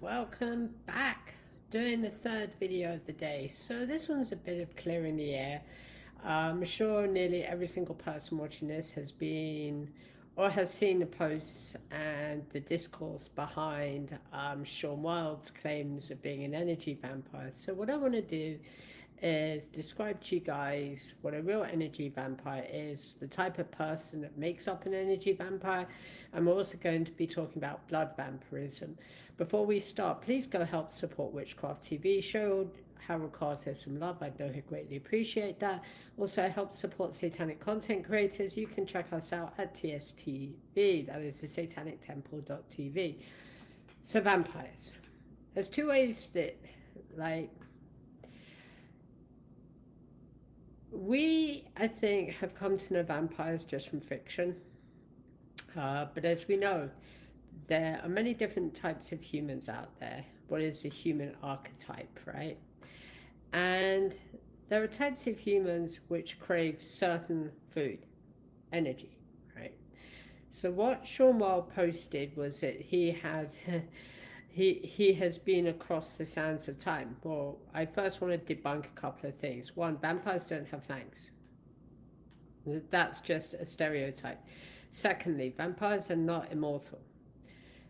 welcome back. Doing the third video of the day. So this one's a bit of clearing the air. I'm sure nearly every single person watching this has been or has seen the posts and the discourse behind Sean Wilde's claims of being an energy vampire. So what I want to do is describe to you guys what a real energy vampire is, the type of person that makes up an energy vampire. I'm also going to be talking about blood vampirism. Before we start, please go help support Witchcraft TV show. Harold Carr says some love. I'd know he'd greatly appreciate that. Also, help support satanic content creators. You can check us out at TSTV, that is the satanictemple.tv. So, vampires. There's two ways that, I think, have come to know vampires just from fiction. But as we know, there are many different types of humans out there. What is the human archetype, right? And there are types of humans which crave certain food, energy, right? So what Sean Wilde posted was that he had he has been across the sands of time. Well, I first want to debunk a couple of things. One, vampires don't have fangs. That's just a stereotype. Secondly, vampires are not immortal.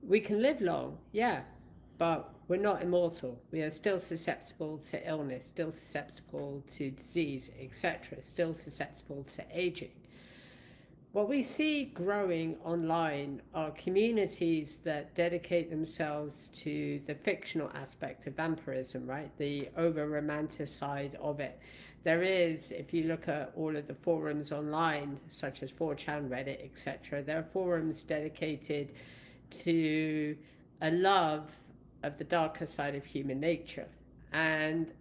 We can live long, yeah, but we're not immortal. We are still susceptible to illness, still susceptible to disease, etc., still susceptible to aging. What we see growing online are communities that dedicate themselves to the fictional aspect of vampirism, right? The over-romanticized of it. There is, if you look at all of the forums online, such as 4chan, Reddit, etc., there are forums dedicated to a love of the darker side of human nature. And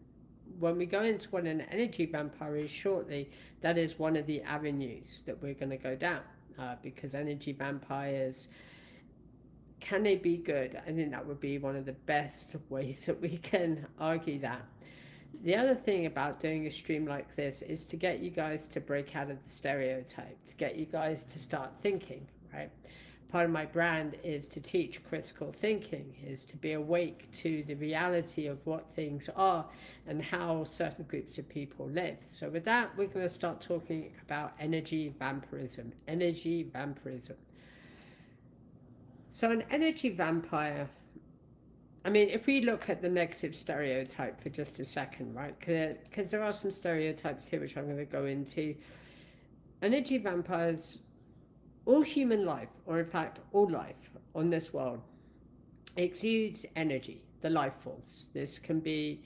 when we go into what an energy vampire is shortly, that is one of the avenues that we're going to go down. Because energy vampires, can they be good? I think that would be one of the best ways that we can argue that. The other thing about doing a stream like this is to get you guys to break out of the stereotype, to get you guys to start thinking, right? Part of my brand is to teach critical thinking, is to be awake to the reality of what things are and how certain groups of people live. So with that, we're going to start talking about energy vampirism. Energy vampirism. So an energy vampire, I mean, if we look at the negative stereotype for just a second, right? Because there are some stereotypes here which I'm going to go into. Energy vampires, all human life, or in fact all life on this world, exudes energy, the life force. This can be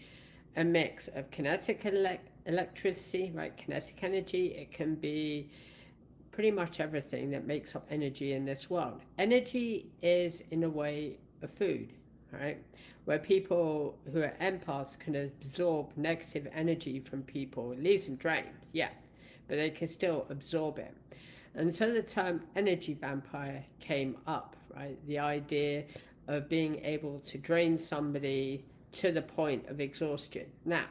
a mix of kinetic electricity, right? Kinetic energy. It can be pretty much everything that makes up energy in this world. Energy is, in a way, a food, right? Where people who are empaths can absorb negative energy from people. It leaves them drained, yeah, but they can still absorb it. And so the term energy vampire came up, right? The idea of being able to drain somebody to the point of exhaustion. Now,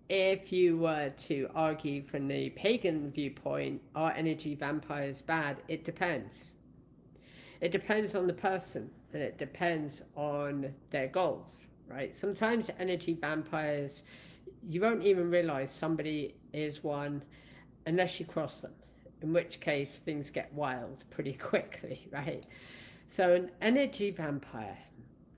if you were to argue from the pagan viewpoint, are energy vampires bad? It depends. It depends on the person, and it depends on their goals, right? Sometimes energy vampires, you won't even realize somebody is one unless you cross them, in which case things get wild pretty quickly, right? So an energy vampire,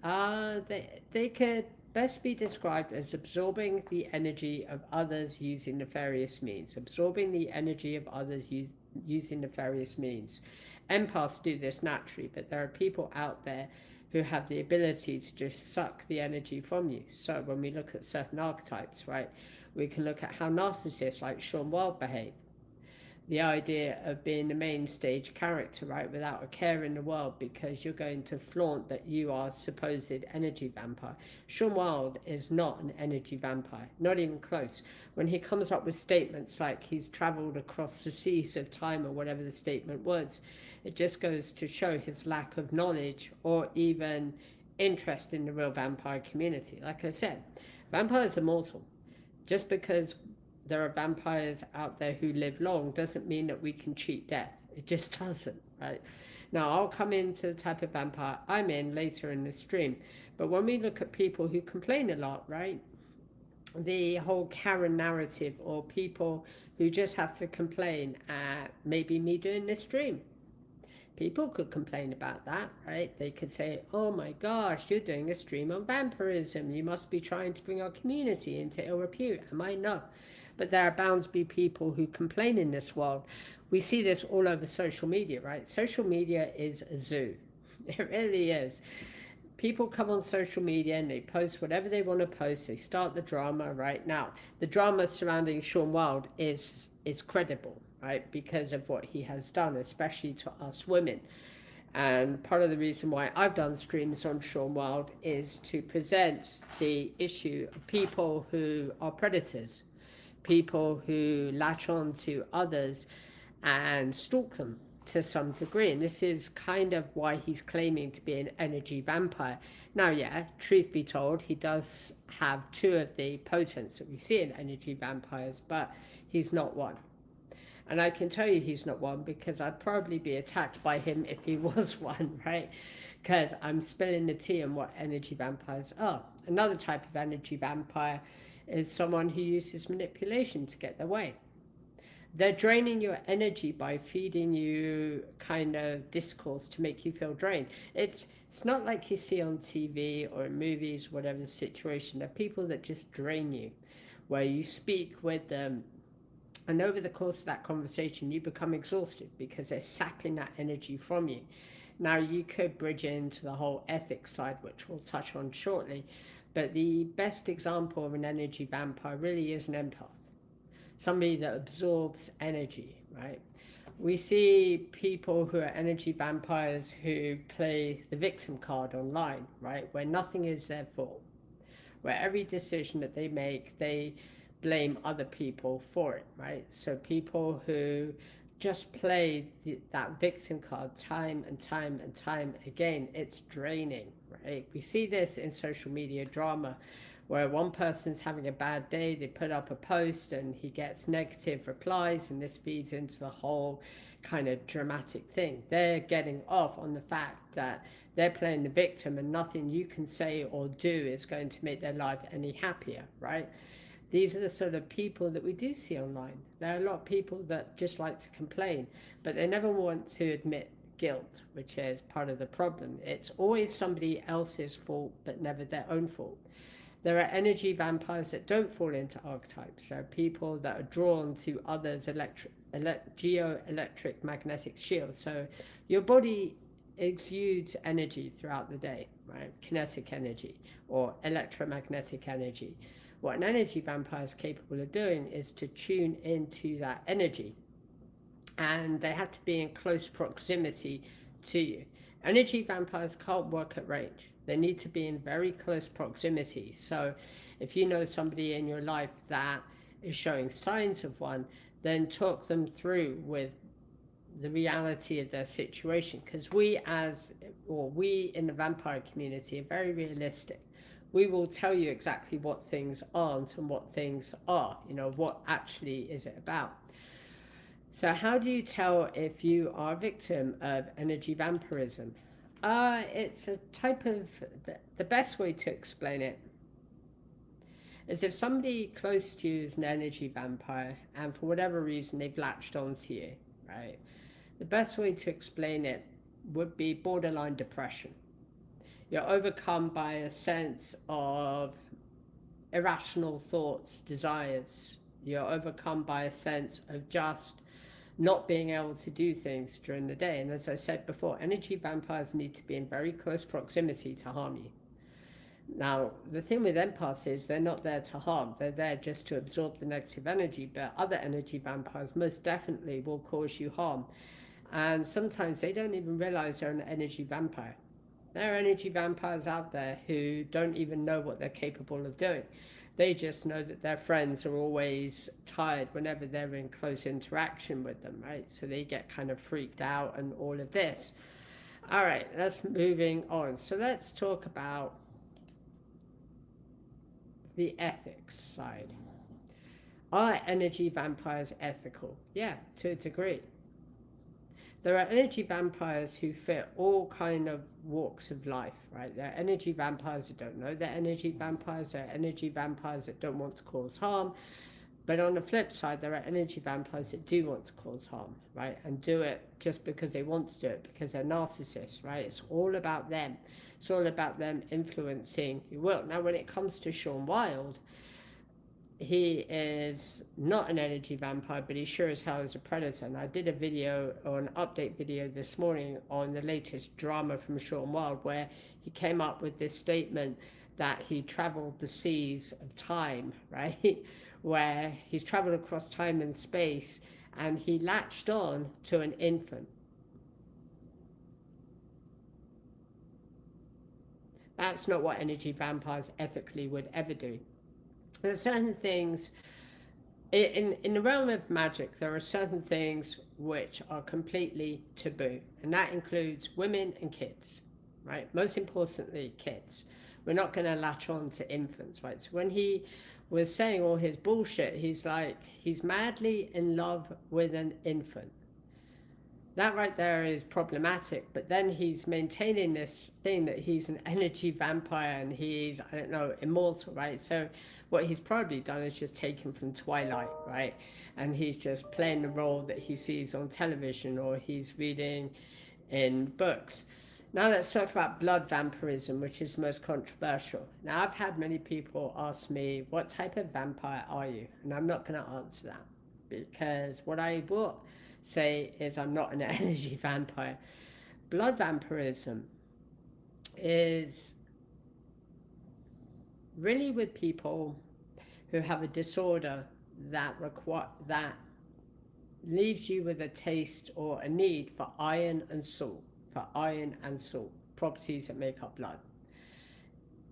they could best be described as absorbing the energy of others using nefarious means. Absorbing the energy of others using nefarious means. Empaths do this naturally, but there are people out there who have the ability to just suck the energy from you. So when we look at certain archetypes, right, we can look at how narcissists like Sean Wilde behave. The idea of being the main stage character, right, without a care in the world because you're going to flaunt that you are supposed energy vampire. Sean Wilde is not an energy vampire, not even close. When he comes up with statements like he's traveled across the seas of time or whatever the statement was, it just goes to show his lack of knowledge or even interest in the real vampire community. Like I said, vampires are mortal. Just because there are vampires out there who live long doesn't mean that we can cheat death. It just doesn't, right? Now, I'll come into the type of vampire I'm in later in the stream. But when we look at people who complain a lot, right? The whole Karen narrative, or people who just have to complain at maybe me doing this stream. People could complain about that, right? They could say, oh my gosh, you're doing a stream on vampirism. You must be trying to bring our community into ill repute. Am I? No. But there are bound to be people who complain in this world. We see this all over social media, right? Social media is a zoo. It really is. People come on social media and they post whatever they want to post. They start the drama. Right now, the drama surrounding Sean Wilde is credible, right, because of what he has done, especially to us women. And part of the reason why I've done streams on Sean Wilde is to present the issue of people who are predators, people who latch on to others and stalk them to some degree. And this is kind of why he's claiming to be an energy vampire. Now, yeah, truth be told, he does have two of the potents that we see in energy vampires, but he's not one. And I can tell you he's not one because I'd probably be attacked by him if he was one, right? Because I'm spilling the tea on what energy vampires are. Another type of energy vampire is someone who uses manipulation to get their way. They're draining your energy by feeding you kind of discourse to make you feel drained. It's not like you see on TV or in movies, whatever the situation. They're people that just drain you, where you speak with them, and over the course of that conversation, you become exhausted because they're sapping that energy from you. Now, you could bridge into the whole ethics side, which we'll touch on shortly, but the best example of an energy vampire really is an empath, somebody that absorbs energy, right? We see people who are energy vampires who play the victim card online, right, where nothing is their fault, where every decision that they make, they blame other people for it, right? So people who just play that victim card time and time and time again, it's draining, right? We see this in social media drama where one person's having a bad day, they put up a post and he gets negative replies, and this feeds into the whole kind of dramatic thing. They're getting off on the fact that they're playing the victim and nothing you can say or do is going to make their life any happier, right? These are the sort of people that we do see online. There are a lot of people that just like to complain, but they never want to admit guilt, which is part of the problem. It's always somebody else's fault, but never their own fault. There are energy vampires that don't fall into archetypes. There are people that are drawn to others' geoelectric magnetic shield. So your body exudes energy throughout the day, right? Kinetic energy or electromagnetic energy. What an energy vampire is capable of doing is to tune into that energy, and they have to be in close proximity to you. Energy vampires can't work at range. They need to be in very close proximity. So if you know somebody in your life that is showing signs of one, then talk them through with the reality of their situation, because we in the vampire community are very realistic. We will tell you exactly what things aren't and what things are, what actually is it about. So how do you tell if you are a victim of energy vampirism? It's a type of, the best way to explain it is if somebody close to you is an energy vampire and for whatever reason they've latched onto you, right? The best way to explain it would be borderline depression. You're overcome by a sense of irrational thoughts, desires. You're overcome by a sense of just not being able to do things during the day. And as I said before, energy vampires need to be in very close proximity to harm you. Now, the thing with empaths is they're not there to harm. They're there just to absorb the negative energy. But other energy vampires most definitely will cause you harm. And sometimes they don't even realize they're an energy vampire. There are energy vampires out there who don't even know what they're capable of doing. They just know that their friends are always tired whenever they're in close interaction with them, right? So they get kind of freaked out and all of this. All right, let's moving on. So let's talk about the ethics side. Are energy vampires ethical? Yeah, to a degree. There are energy vampires who fit all kind of walks of life, right? There are energy vampires that don't know they're energy vampires. There are energy vampires that don't want to cause harm. But on the flip side, there are energy vampires that do want to cause harm, right? And do it just because they want to do it, because they're narcissists, right? It's all about them. It's all about them influencing your will. Now, when it comes to Sean Wilde, he is not an energy vampire, but he sure as hell is a predator. And I did a video, or an update video this morning, on the latest drama from Sean Wilde, where he came up with this statement that he traveled the seas of time, right? Where he's traveled across time and space, and he latched on to an infant. That's not what energy vampires ethically would ever do. There are certain things in the realm of magic, there are certain things which are completely taboo, and that includes women and kids, right? Most importantly, kids. We're not going to latch on to infants, right? So when he was saying all his bullshit, he's like, he's madly in love with an infant. That right there is problematic, but then he's maintaining this thing that he's an energy vampire and he's, I don't know, immortal, right? So what he's probably done is just taken from Twilight, right? And he's just playing the role that he sees on television or he's reading in books. Now let's talk about blood vampirism, which is the most controversial. Now I've had many people ask me, what type of vampire are you? And I'm not going to answer that, because what I will say is I'm not an energy vampire. Blood vampirism is really with people who have a disorder that leaves you with a taste or a need for iron and salt, properties that make up blood.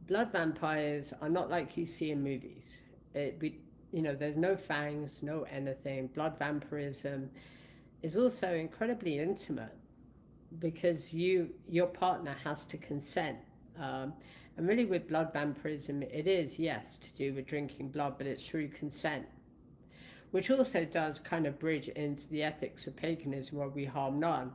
Blood vampires are not like you see in movies. There's no fangs, no anything. Blood vampirism is also incredibly intimate, because your partner has to consent. And really with blood vampirism, it is, yes, to do with drinking blood, but it's through consent, which also does kind of bridge into the ethics of paganism, where we harm none.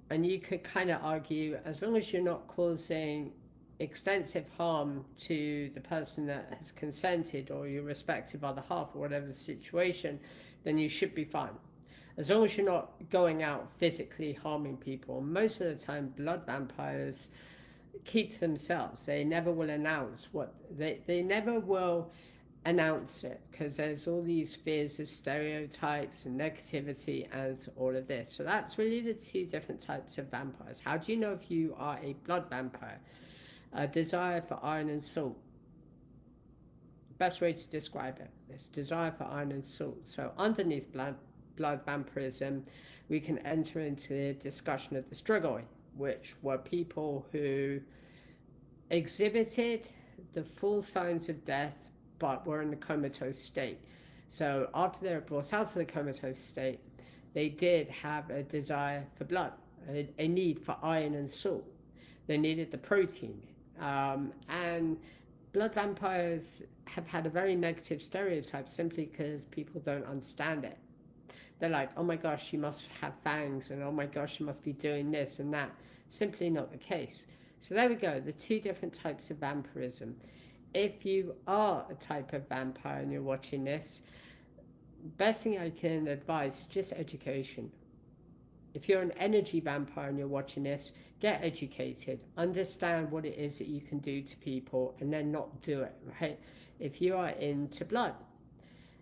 And you could kind of argue, as long as you're not causing extensive harm to the person that has consented, or your respective other half, or whatever the situation, then you should be fine. As long as you're not going out physically harming people. Most of the time, blood vampires keep to themselves. They never will announce they never will announce it, because there's all these fears of stereotypes and negativity and all of this. So that's really the two different types of vampires. How do you know if you are a blood vampire? A desire for iron and salt. Best way to describe it is desire for iron and salt. So underneath blood vampirism, we can enter into the discussion of the strigoi, which were people who exhibited the full signs of death but were in a comatose state. So after they were brought out of the comatose state, they did have a desire for blood, a need for iron and salt. They needed the protein. And blood vampires have had a very negative stereotype, simply because people don't understand it. They're like, oh my gosh, you must have fangs, and oh my gosh, you must be doing this and that. Simply not the case. So there we go, the two different types of vampirism. If you are a type of vampire and you're watching this, best thing I can advise is just education. If you're an energy vampire and you're watching this, get educated, understand what it is that you can do to people, and then not do it, right? If you are into blood,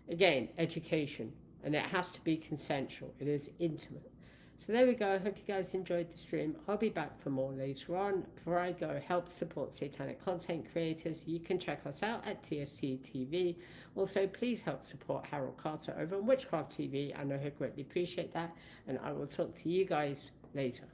again, education. And it has to be consensual. It is intimate. So there we go. I hope you guys enjoyed the stream. I'll be back for more later on. Before I go, help support satanic content creators. You can check us out at TST TV. Also, please help support Harold Carter over on Witchcraft TV. I know he'll greatly appreciate that. And I will talk to you guys later.